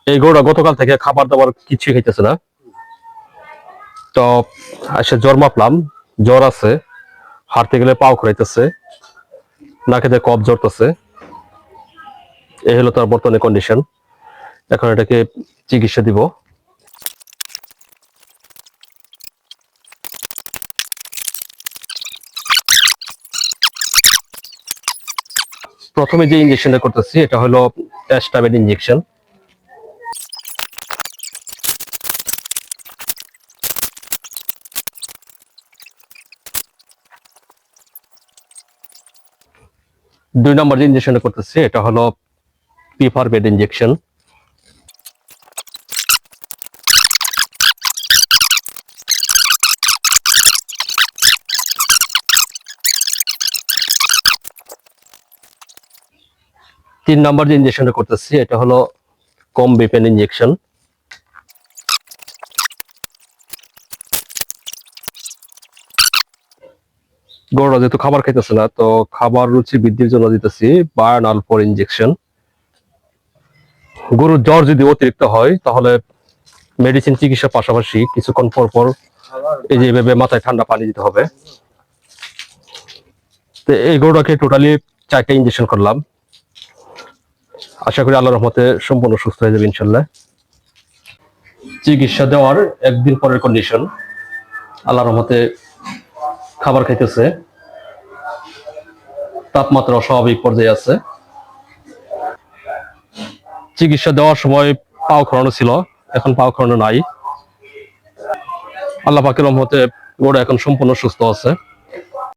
এই গরুটা গতকাল থেকে খাবার দাবার কিছুই খাইতেছে না। তো এসে জ্বর মাপলাম, জ্বর আছে, হাঁটতে গেলে পাও খড়াইতেছে, নাকে দিয়ে কফ জ্বরতেছে। এই হলো তার বর্তমানে কন্ডিশন। এখন এটাকে চিকিৎসা দিব। প্রথমে যে ইঞ্জেকশনটা করতেছি এটা হলো অ্যাস্টাবেড ইঞ্জেকশন। দুই নম্বর যে ইঞ্জেকশনটা করতেছি এটা হলো পিফারবেড ইঞ্জেকশন। তিন নম্বর যে ইঞ্জেকশনটা করতেছি এটা হলো কমবিপেন ইঞ্জেকশন। গরুরা যেহেতু খাবার খাইতেছে না, তো খাবার রুচি বৃদ্ধির জন্য দিতেছি বায়োনাল 4 ইঞ্জেকশন। গরুর জ্বর যদি অতিরিক্ত হয় তাহলে মেডিসিন চিকিৎসার পাশাপাশি কিছুক্ষণ পর পর এই যে এভাবে মাথায় ঠান্ডা পানি দিতে হবে। তো এই গরুটাকে টোটালি 4টা ইঞ্জেকশন করলাম। আশা করি আল্লাহর রহমতে সম্পূর্ণ সুস্থ হয়ে যাবে ইনশাল্লাহ। চিকিৎসা দেওয়ার একদিন পরের কন্ডিশন, আল্লাহর রহমতে খাবার খাইতেছে, তাপমাত্রা স্বাভাবিক পর্যায়ে আছে। চিকিৎসা দেওয়ার সময় পাও খড়ানো ছিল, এখন পাও খড়ানো নাই। আল্লাহ পাকের রহমতে গরু এখন সম্পূর্ণ সুস্থ আছে।